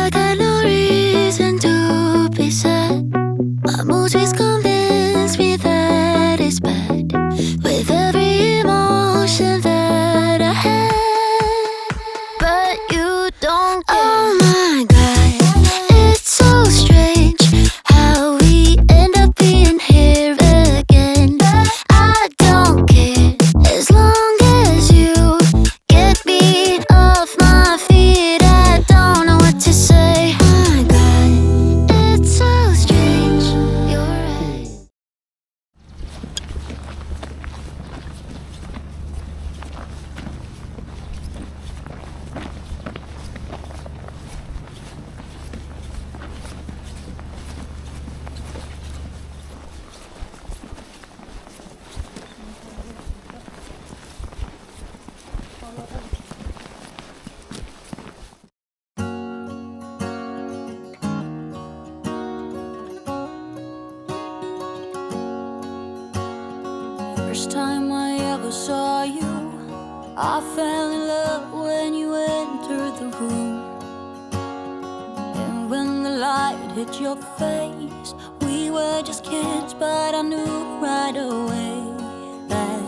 I got no reason to be sad. My mood swings convince me that it's bad. With every emotion that I had, but you don't care. Oh my God, it's so strange how we end up being here again. I don't care as long as you get me off my feet. I don't know what to say. Oh my God, it's so strange. You're right. First time I ever saw you, I fell in love when you entered the room. And when the light hit your face, we were just kids, but I knew right away that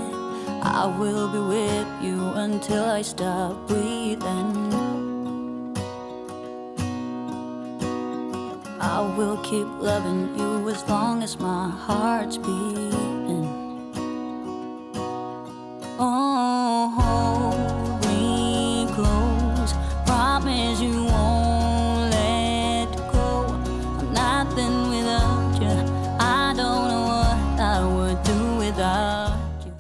I will be with you until I stop breathing. I will keep loving you as long as my heart's beating. Oh, hold me close, promise you won't let go. I'm nothing without you, I don't know what I would do without you.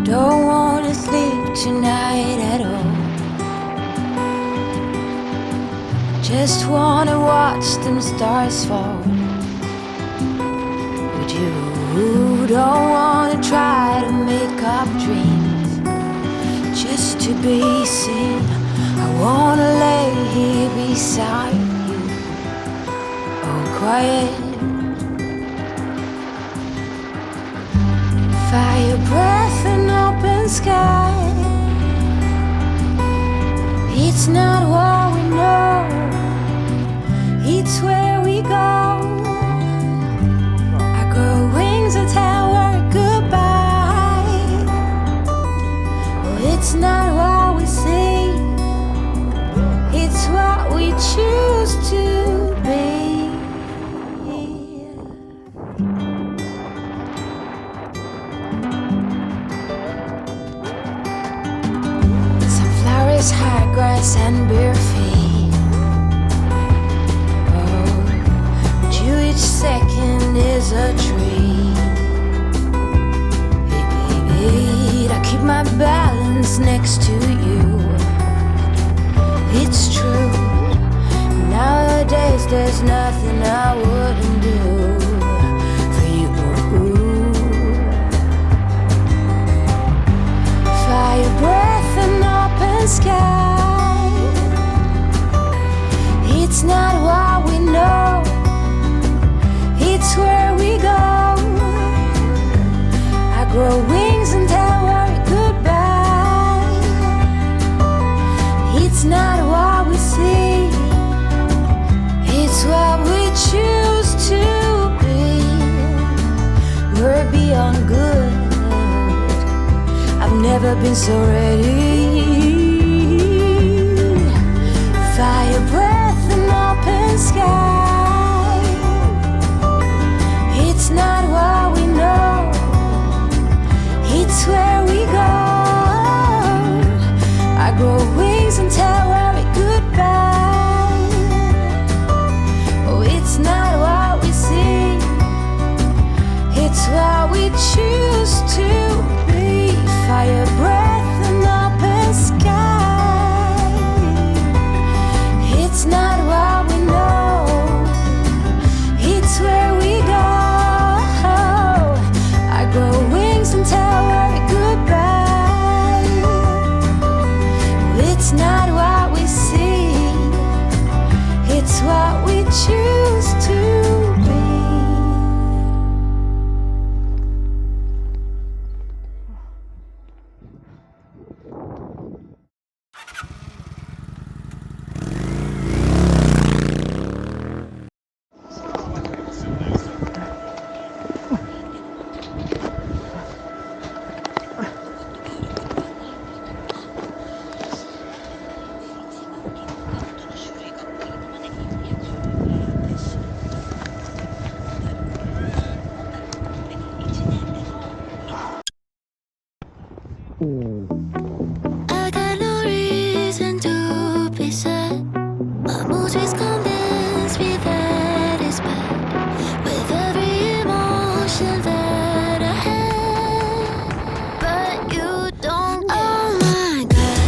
Don't wanna sleep tonight at all. Just wanna watch them stars fall. But you don't wanna try to make up dreams just to be seen. I wanna lay here beside you, all quiet. Fire breath and open sky. It's not what we know, it's where we go. I grow wings and tell her goodbye. Oh, it's not what we see, it's what we choose to be. High grass and bare feet. Oh, but you each second is a treat. I keep my balance next to you. It's true, nowadays there's nothing I wouldn't do for you. Fire breath and open sky. It's not what we know, it's where we go. I grow wings and tell her goodbye. It's not what we see, it's what we choose to be. We're beyond good, I've never been so ready. Fire breath and open sky. It's not what we know, it's where we go. I grow wings and tell her goodbye. Oh, it's not what we see, it's what we choose to be. Fire breath and open sky. It's not what we know, choose to be. I got no reason to be sad. My mood just convinced me that it's bad. With every emotion that I had, but you don't. Oh my God,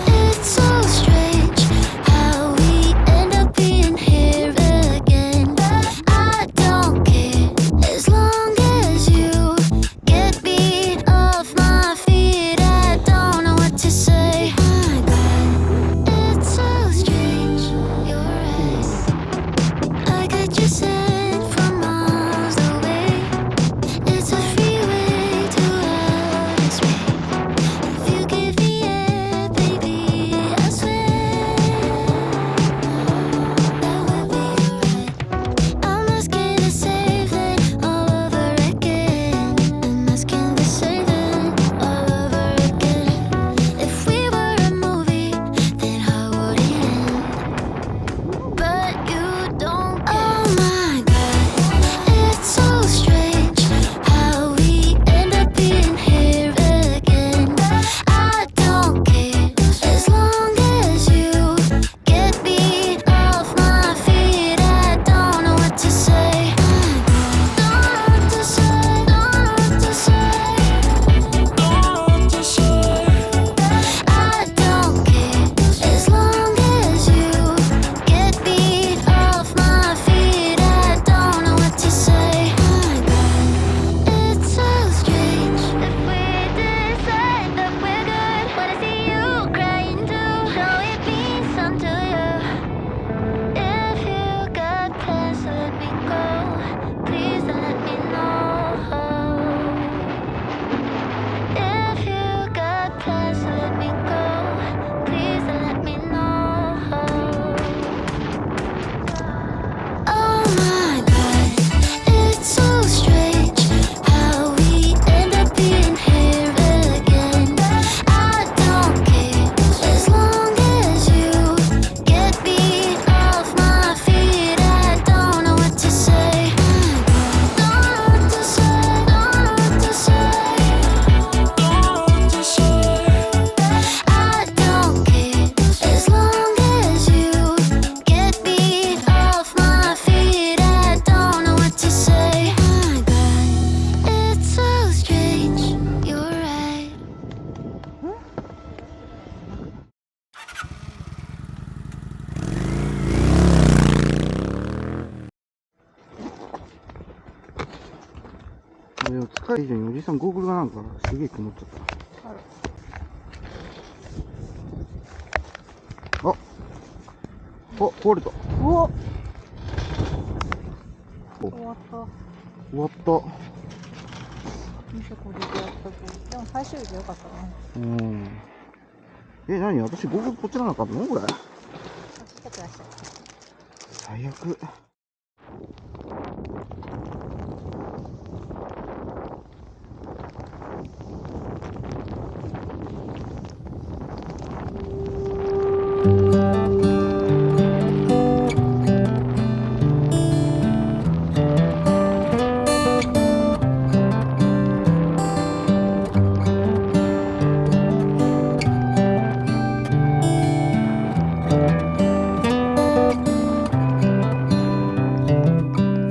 it's so strange how we end up being here again. I don't care as long as you get me off my feet. I don't know what to say. My God, it's so strange. You're right. I got you sent from miles away. It's a freeway to outer space. If you give me it, baby, I swear that we'll be alright. I'm asking to save it all over again. I'm asking to save it all over again. If we were a movie, then how would it end? But you don't. Oh my God, it's so strange how we end up being here again. I don't care as long as you get me off my feet. I don't know what to say. Don't know what to say. Don't know what to say. I don't care as long as you get me off my feet. I don't know what to say. My God, it's so strange. If we decide that we're good, wanna see you crying too. Know it means something to you. If you got plans to let me go, please don't let me know. If you got plans to let me go, please don't let me know. Oh my God, it's so strange how we end up being here again. I don't care as long as you get me off my feet. I don't know what to say. Don't know what to say. Don't know what to say. I don't care as long as you get me off my feet. I don't know what to say. My God, it's so strange. You're right.でも疲れ以上におじさんゴーグルがなんかすげえ曇っちゃった。あ、壊れた。おお、終わった。終わった。店これでやったと。でも最終日でよかったね。何私ゴーグルこっちらなかったのこれ。あ、来てください。最悪。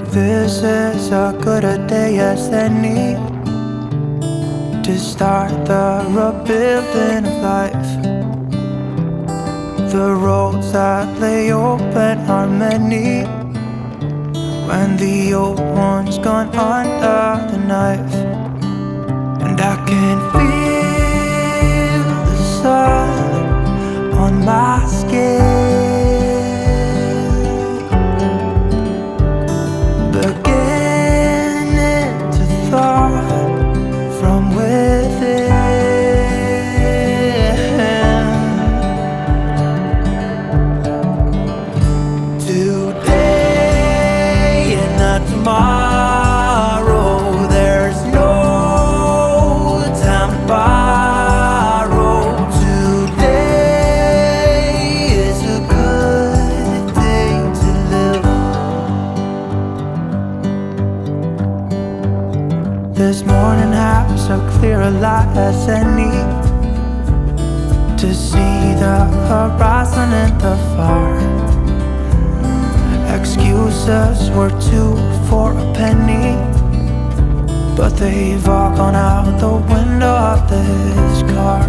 This is as good a day as any to start the rebuilding of life. The roads that lay open are many when the old one's gone under the knife. And I can feel the sun on my skin. tomorrow. There's no time to borrow. Today is a good day to live. This morning has a clearer light as any, to see the horizon and the far. Excuses were 2 for a penny, but they've all gone out the window of this car.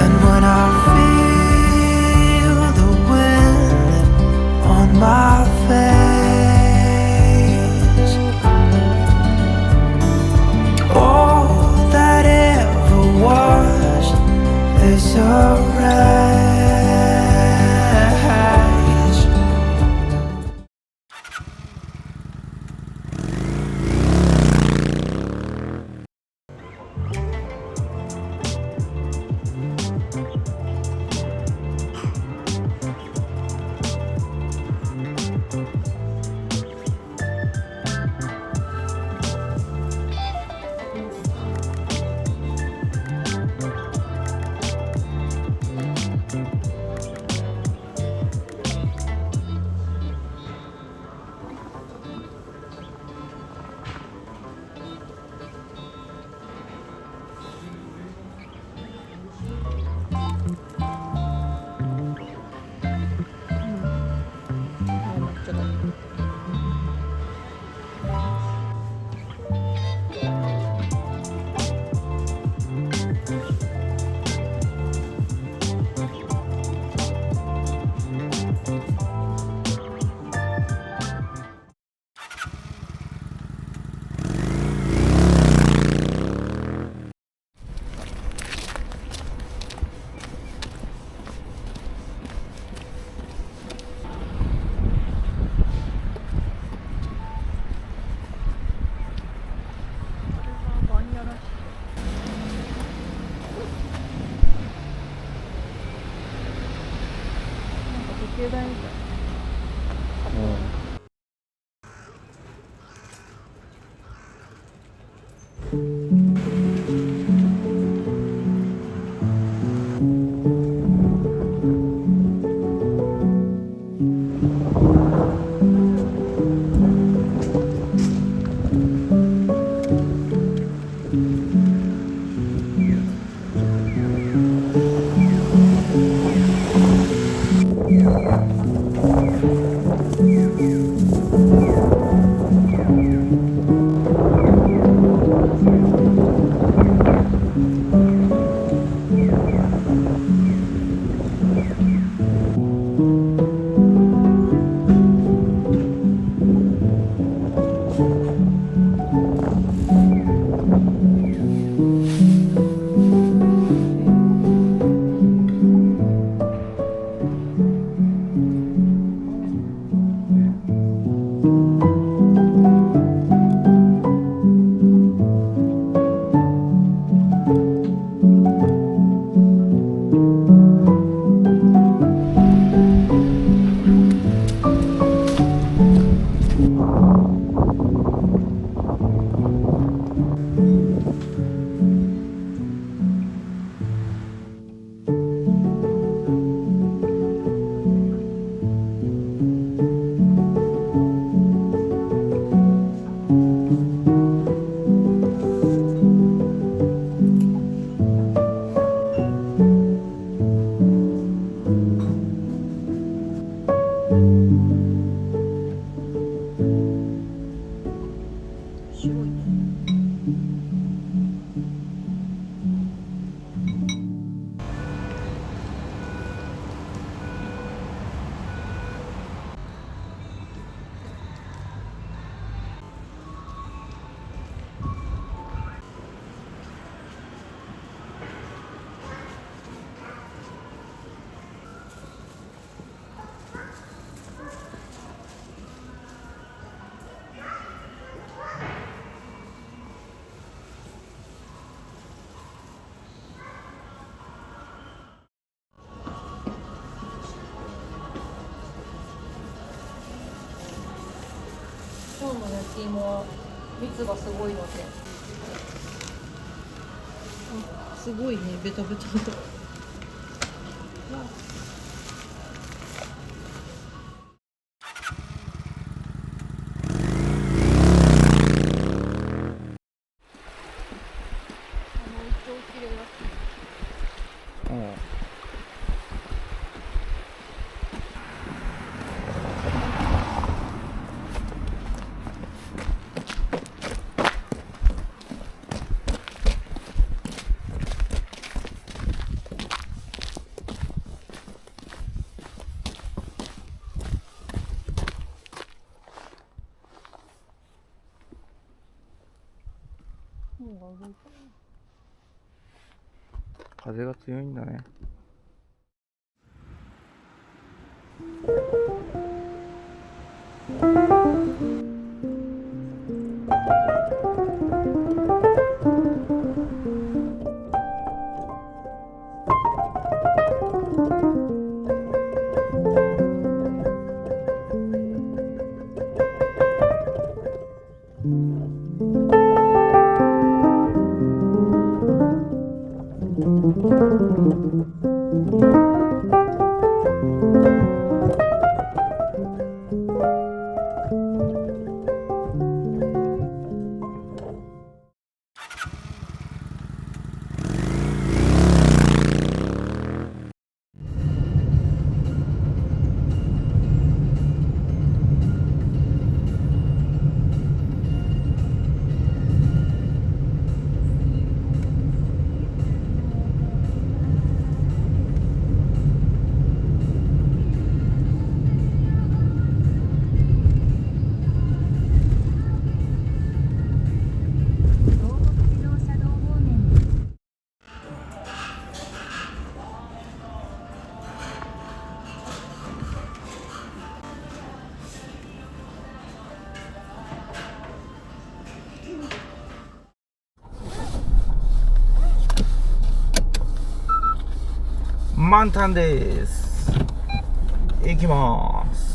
And when I feel the wind on my face, all that ever was is a wreck. 今日の焼き芋は蜜がすごいので、あ、すごいね、ベタベタと。風が強いんだね。満タンです。行きます。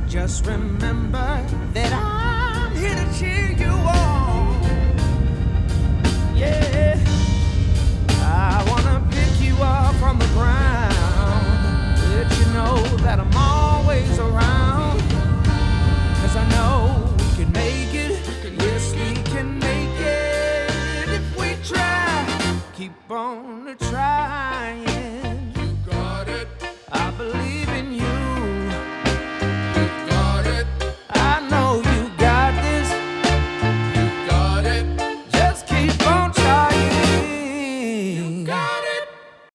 Just remember that I'm here to cheer you on. Yeah, I wanna pick you up from the ground, let you know that I'm on.